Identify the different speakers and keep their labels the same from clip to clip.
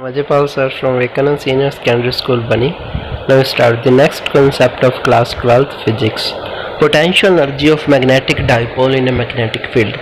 Speaker 1: Majapal sir from Vivekananda Senior Secondary School, Bani. Now we start the next concept of class 12th physics. Potential energy of magnetic dipole in a magnetic field.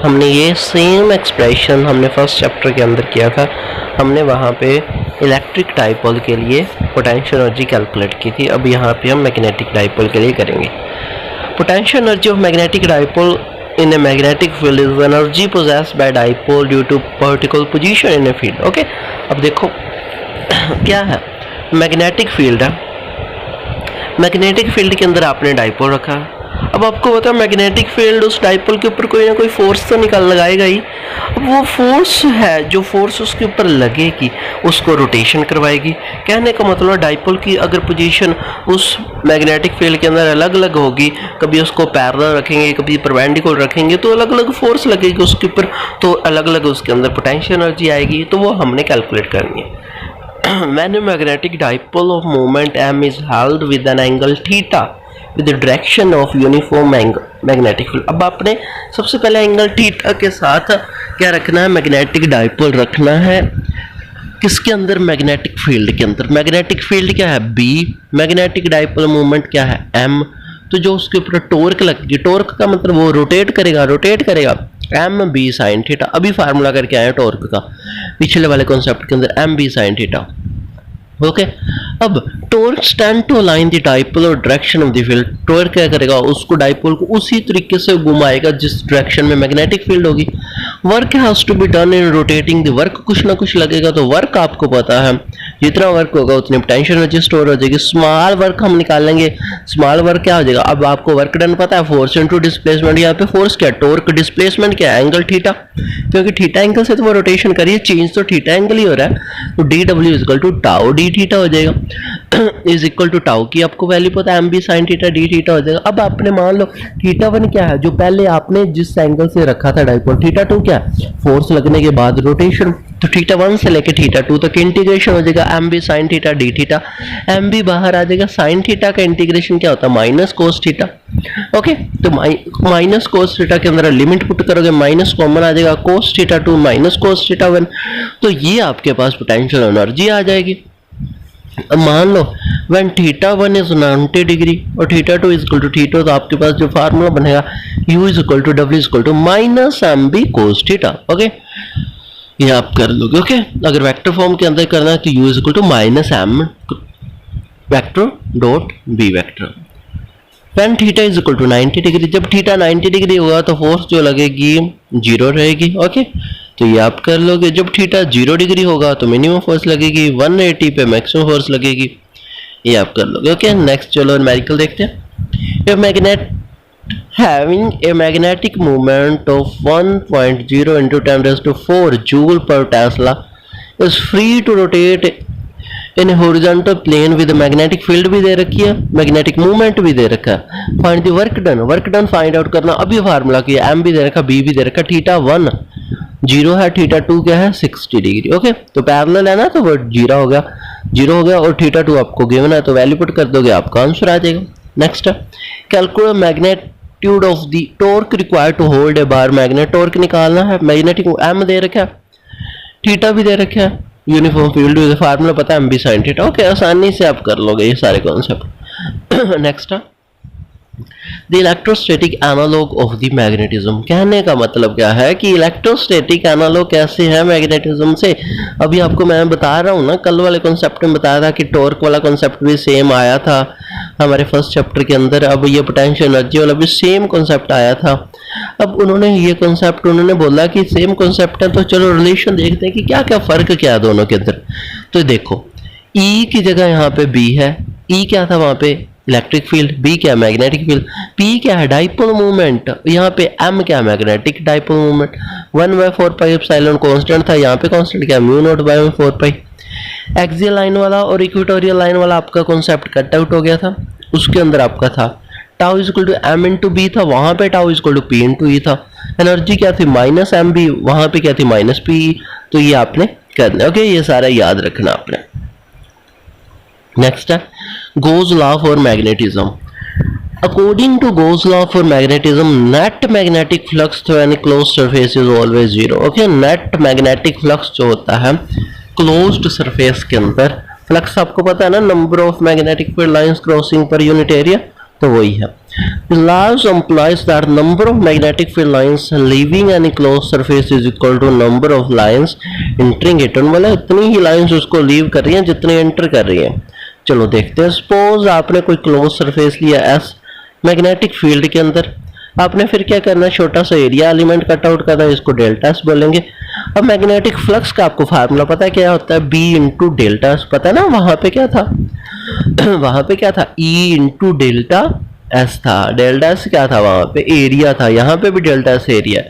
Speaker 1: हमने ये same expression हमने first chapter के अंदर किया था. हमने वहाँ पे इलेक्ट्रिक डाइपोल के लिए पोटेंशियल एनर्जी कैलकुलेट की थी. अब यहाँ पे हम मैग्नेटिक डाइपोल के लिए करेंगे. Potential energy of magnetic dipole in a magnetic field is energy possessed by dipole due to particular position in a field. Okay, अब देखो क्या है, मैग्नेटिक फील्ड है. मैग्नेटिक फील्ड के अंदर आपने डाइपोल रखा. अब आपको पता है मैग्नेटिक फील्ड उस डाइपोल के ऊपर कोई ना कोई फोर्स तो लगाएगा ही. अब वो फोर्स है जो फोर्स उसके ऊपर लगेगी उसको रोटेशन करवाएगी. कहने का मतलब डाइपोल की अगर पोजीशन उस मैग्नेटिक फील्ड के अंदर अलग अलग होगी, कभी उसको पैरेलल रखेंगे कभी परपेंडिकुलर रखेंगे तो अलग अलग फोर्स लगेगी उसके ऊपर, तो अलग अलग उसके अंदर पोटेंशियल एनर्जी आएगी. तो वो हमने कैलकुलेट करनी है. When a magnetic dipole of moment m is held with an angle theta with the direction of uniform magnetic field. अब आपने सबसे पहले एंगल थीटा के साथ क्या रखना है, मैग्नेटिक डाइपोल रखना है. किसके अंदर, मैग्नेटिक फील्ड के अंदर. मैग्नेटिक फील्ड क्या है, B. मैग्नेटिक डाइपोल मोमेंट क्या है, M. तो जो उसके ऊपर टॉर्क लगेगी, टॉर्क का मतलब वो रोटेट करेगा एम बी साइन थीटा. अभी फार्मूला करके आए टॉर्क का पिछले वाले कॉन्सेप्ट के अंदर, M B sine theta. Okay, अब torque stand to align the dipole और direction of the field. Torque क्या करेगा, उसको डाइपोल को उसी तरीके से घुमाएगा जिस डायरेक्शन में मैग्नेटिक फील्ड होगी. Work has to be done in rotating the work. कुछ ना कुछ लगेगा तो वर्क आपको पता है, जितना वर्क होगा उतनी पोटेंशियल एनर्जी स्टोर हो जाएगी. स्मॉल वर्क हम निकालेंगे. स्मॉल वर्क क्या हो जाएगा, अब आपको वर्क डन पता है, फोर्स इनटू डिस्प्लेसमेंट. यहाँ पे फोर्स क्या, टॉर्क. डिस्प्लेसमेंट क्या है, एंगल थीटा, क्योंकि थीटा एंगल से तो वो रोटेशन करिए, चेंज तो थीटा एंगल ही हो रहा है. तो d W is equal to tau d theta हो जाएगा. इज इक्वल टू टाउ की आपको वैल्यू पता है, M B sine theta d theta हो जाएगा. अब आपने मान लो थीटा वन क्या है, जो पहले आपने जिस एंगल से रखा था डाइपोल. थीटा टू क्या है, फोर्स लगने के बाद रोटेशन. तो थीटा वन से लेके थीटा टू तक इंटीग्रेशन हो जाएगा M B sine theta d theta. M B बाहर आ जाएगा, साइन थीटा का इंटीग्रेशन क्या होता है, माइनस कोस थीटा. ओके, तो माइनस कोस थीटा के अंदर लिमिट पुट करोगे, माइनस कॉमन आ जाएगा, cos theta two minus cos theta one. तो ये आपके पास पोटेंशियल एनर्जी आ जाएगी. अब मान लो when theta one is 90 degree और theta two is equal to theta, तो आपके पास जो फार्मूला बनेगा u is equal to w is equal to minus M B cos theta. Okay, ये आप कर लोगे. ओके, अगर वेक्टर फॉर्म के अंदर करना है तो u is equal to minus M vector dot B vector. When theta is equal to 90 degree, जब थीटा 90 डिग्री होगा तो फोर्स जो लगेगी जीरो रहेगी. ओके, तो ये आप कर लोगे. जब थीटा 0 डिग्री होगा तो मिनिमम फोर्स लगेगी, 180 पे मैक्सिमम फोर्स लगेगी. ये आप कर लोगे. ओके, नेक्स्ट चलो न्यूमेरिकल देखते हैं. A magnet having a magnetic moment of 1.0 into 10 raised to 4 joule per Tesla is free to rotate in a horizontal plane with a magnetic field भी दे रखी है, magnetic movement भी दे रखा है. find the work done find out करना. अभी formula किया, m भी दे रखा, b भी दे रखा. थीटा 1 0 है, थीटा 2 क्या है 60 डिग्री. ओके, तो पैरेलल है ना, तो वो जीरो हो गया और थीटा 2 आपको गिवन है तो वैल्यू पुट कर दोगे, आपका आंसर आ जाएगा. Next, calculate magnitude of the torque required to hold a bar magnet. Torque निकालना है, मैग्नेटिक एम दे रखा है, थीटा भी दे रखा है, यूनिफॉर्म फील्ड भी फार्मूला पता है, M B sine theta. Okay, आसानी से आप कर लोगे ये सारे concept. Next, the electrostatic analog of the magnetism. कहने का मतलब क्या है कि इलेक्ट्रोस्टैटिक एनालॉग कैसे है मैग्नेटिज्म से. अभी आपको मैं बता रहा हूँ ना, कल वाले कॉन्सेप्ट में बताया था कि टॉर्क वाला कॉन्सेप्ट भी सेम आया था हमारे फर्स्ट चैप्टर के अंदर. अब ये पोटेंशियल एनर्जी वाला भी सेम कॉन्सेप्ट आया था. अब उन्होंने ये कॉन्सेप्ट उन्होंने बोला कि सेम कॉन्सेप्ट है, तो चलो रिलेशन देखते हैं कि क्या क्या फर्क क्या है दोनों के अंदर. तो देखो, ई की जगह यहाँ पे बी है. ई क्या था वहाँ पे, इलेक्ट्रिक फील्ड. बी क्या, मैग्नेटिक फील्ड. पी क्या है, डाइपोल मूवमेंट. यहाँ पे एम क्या, magnetic dipole movement. 1/4 epsilon constant था, यहाँ पे कांस्टेंट क्या, mu naught by 4 axial line वाला और इक्वेटोरियल लाइन वाला आपका कॉन्सेप्ट कट आउट हो गया था. उसके अंदर आपका था tau is equal to M into B था, वहां पे tau is equal to P into E था. एनर्जी क्या थी, माइनस एम बी, वहां पे क्या थी, माइनस पी ई. तो ये आपने करना. ओके, ये सारा याद रखना आपने. नेक्स्ट है Gauss law for magnetism. According to Gauss law for magnetism, net magnetic flux through any closed surface is always zero. Okay, net magnetic flux जो होता है क्लोज्ड सरफेस के अंदर फ्लक्स आपको पता है ना, number of magnetic field lines crossing per unit area, तो वही है। The laws implies that number of magnetic field lines leaving any closed surface is equal to number of lines entering it। मतलब इतनी ही lines उसको leave कर रही हैं जितनी एंटर कर रही हैं। चलो देखते हैं, सपोज आपने कोई क्लोज सरफेस लिया एस मैग्नेटिक फील्ड के अंदर, आपने फिर क्या करना है, छोटा सा एरिया एलिमेंट कट आउट करना है, इसको डेल्टा एस बोलेंगे। अब मैग्नेटिक फ्लक्स का आपको फार्मूला पता है क्या होता है, बी इंटू डेल्टा एस, पता है ना। वहां पे क्या था वहां पे क्या था, ई इंटू डेल्टा एस था। डेल्टा एस क्या था, वहां पे एरिया था, यहाँ पे भी डेल्टा एस एरिया,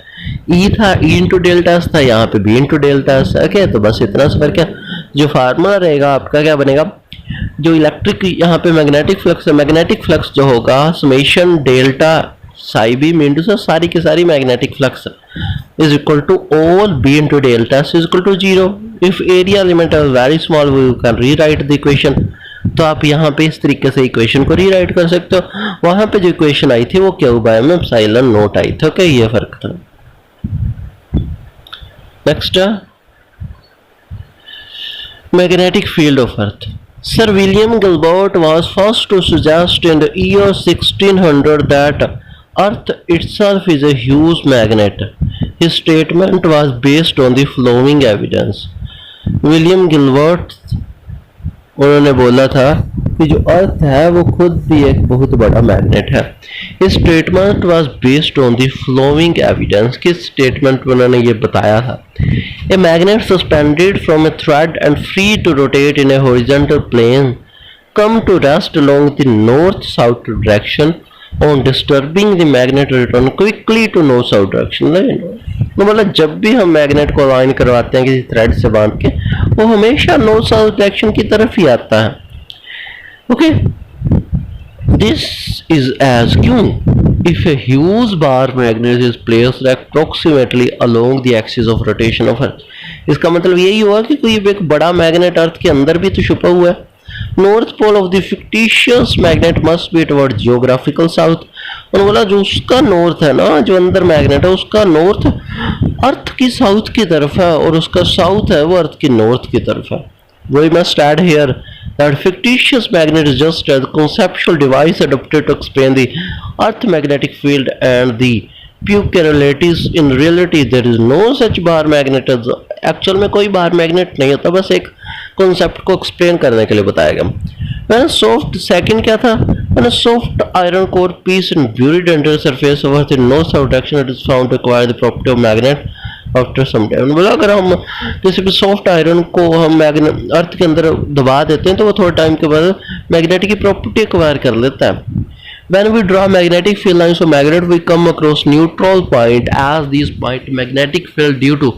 Speaker 1: ई था, ई इंटू डेल्टा एस था, यहाँ पे B into delta S. Okay, तो बस इतना सा फर्क है। जो फार्मूला रहेगा आपका क्या बनेगा, जो इलेक्ट्रिक यहाँ पे मैग्नेटिक फ्लक्स है, मैग्नेटिक फ्लक्स जो होगा summation delta psi B into से सारी की सारी magnetic flux is equal to all B into delta S is equal to 0। If area element is very small we can rewrite the equation. तो आप यहाँ पे इस तरीके से इक्वेशन को रीराइट कर सकते हो। वहां पे जो इक्वेशन आई थी वो क्यू बाय में एप्सिलॉन नॉट आई थी। ओके, ये फर्क था। Next, magnetic field of Earth. Sir William Gilbert was first to suggest in the year 1600 that Earth itself is a huge magnet. His statement was based on the following evidence. William Gilbert उन्होंने बोला था कि जो अर्थ है वो खुद भी एक बहुत बड़ा मैग्नेट है। इस statement was based on the following evidence. किस स्टेटमेंट में उन्होंने ये बताया था, a magnet suspended from a thread and free to rotate in a horizontal plane come to rest along the north south direction on disturbing the magnet return quickly to north south direction. मतलब जब भी हम magnet को align करवाते हैं किसी thread से बांध के, वो हमेशा नॉर्थ साउथ डायरेक्शन की तरफ ही आता है। ओके, दिस इज एज क्यों, if a huge bar magnet is placed approximately along the axis of rotation of अर्थ। इसका मतलब यही हुआ कि कोई एक बड़ा मैग्नेट अर्थ के अंदर भी तो छुपा हुआ है। North pole of the fictitious magnet must be toward geographical south. और बोला जो उसका नॉर्थ है ना, जो अंदर मैग्नेट है उसका नॉर्थ अर्थ की साउथ की तरफ है और उसका साउथ है वो अर्थ की नॉर्थ की तरफ है। We must add here that fictitious magnet is just a conceptual device adopted to explain the earth magnetic field and the peculiarities. In reality there is no such bar magnet। Actual में कोई bar magnet नहीं होता, बस एक concept को explain करने के लिए बताया गया। सॉफ्ट सेकंड क्या था, मैंने soft iron core piece and buried under the surface of earth in north south direction it is found to acquire the property of magnet after some time. बोला अगर हम जैसे भी सॉफ्ट आयरन को हम मैग्नेट अर्थ के अंदर दबा देते हैं तो वो थोड़े टाइम के बाद मैग्नेटिक की प्रॉपर्टी एक्वायर कर लेता है। When we draw magnetic field lines of magnet, we come across neutral point. As these point magnetic field due to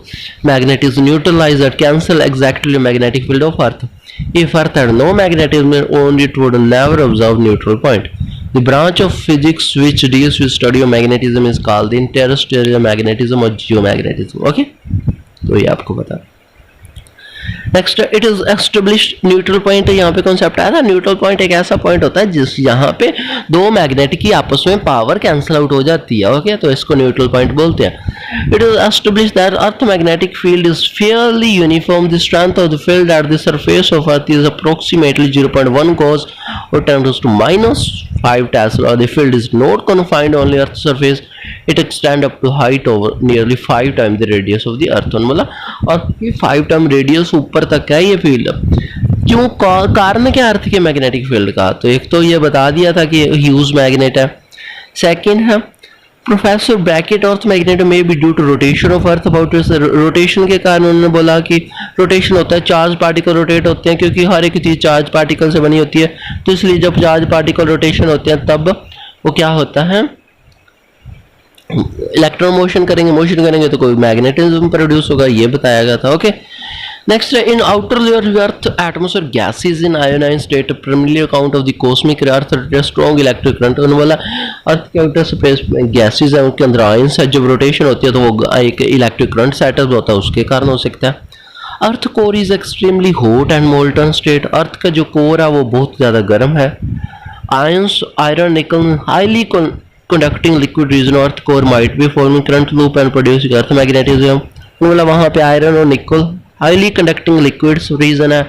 Speaker 1: magnet is neutralized that cancel exactly the magnetic field of Earth. If Earth had no magnetism, only it would never observe neutral point. The branch of physics which deals with study of magnetism is called the interstellar magnetism or geomagnetism. Okay, तो ये आपको बता। Next, it is established neutral point. यहाँ पे concept आया था, neutral point एक ऐसा पॉइंट होता है जिस यहाँ पे दो मैग्नेट की आपस में पावर कैंसिल आउट हो जाती है। ओके, तो इसको न्यूट्रल पॉइंट बोलते हैं। It is established that earth magnetic field is fairly uniform. The strength of the field at the surface of earth is approximately 0.1 Gauss और 10⁻⁵ Tesla. The field is not confined only Earth's surface. It extends up to height over nearly 5 times the radius of the Earth। मतलब और 5 time radius ऊपर तक है ये field. क्यों, कारण क्या अर्थ के मैग्नेटिक फील्ड का, तो एक तो ये बता दिया था कि ह्यूज मैग्नेट है। सेकंड है प्रोफेसर ब्रैकेट, अर्थ मैग्नेट में B due to rotation of earth about rotation के कारण उन्होंने बोला कि रोटेशन होता है, चार्ज पार्टिकल रोटेट होते हैं क्योंकि हर एक चीज चार्ज पार्टिकल से बनी होती है। तो इसलिए जब चार्ज पार्टिकल रोटेशन होते हैं तब वो क्या होता है, इलेक्ट्रॉन मोशन करेंगे तो कोई मैग्नेटिज्म प्रोड्यूस होगा, ये बताया गया था। Okay, next, in outer layer earth atmosphere gases in ionised state primary account of the cosmic earth strong electric current. उन्होंने बोला अर्थ के आउटर स्पेस में गैसेस है, उनके अंदर आयंस है, जब रोटेशन होती है तो वो एक इलेक्ट्रिक करंट सेटअप होता है, उसके कारण हो सकता है। Earth core is extremely hot and molten state. Earth का जो कोर है वो बहुत ज़्यादा गर्म है। Ions iron nickel highly conducting liquid region earth core might be forming current loop and producing earth magnetism। मतलब वहाँ पे आयरन और निकल हाईली कंडक्टिंग लिक्विड्स रीजन है।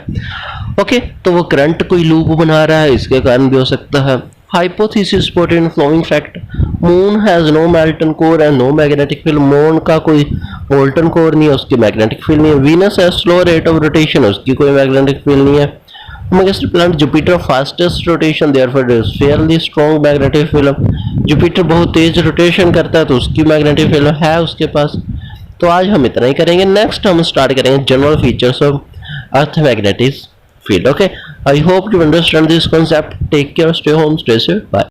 Speaker 1: ओके, तो वो करंट कोई लूप बना रहा है, इसके कारण भी हो सकता है। Hypothesis supported in following fact, moon has no molten core and no magnetic field, moon का कोई मोल्टन कोर नहीं है, उसकी मैग्नेटिक फील्ड नहीं है। Venus has slow rate of rotation, उसकी कोई मैग्नेटिक फील्ड नहीं है। Planet Jupiter fastest rotation, therefore is fairly strong magnetic field, Jupiter बहुत तेज रोटेशन करता है तो उसकी मैग्नेटिक फील्ड है उसके पास। तो आज हम इतना ही करेंगे, नेक्स्ट हम स्टार्ट करेंगे general features of earth magnetic field. Okay, I hope you understand this concept. Take care, stay home, stay safe, bye.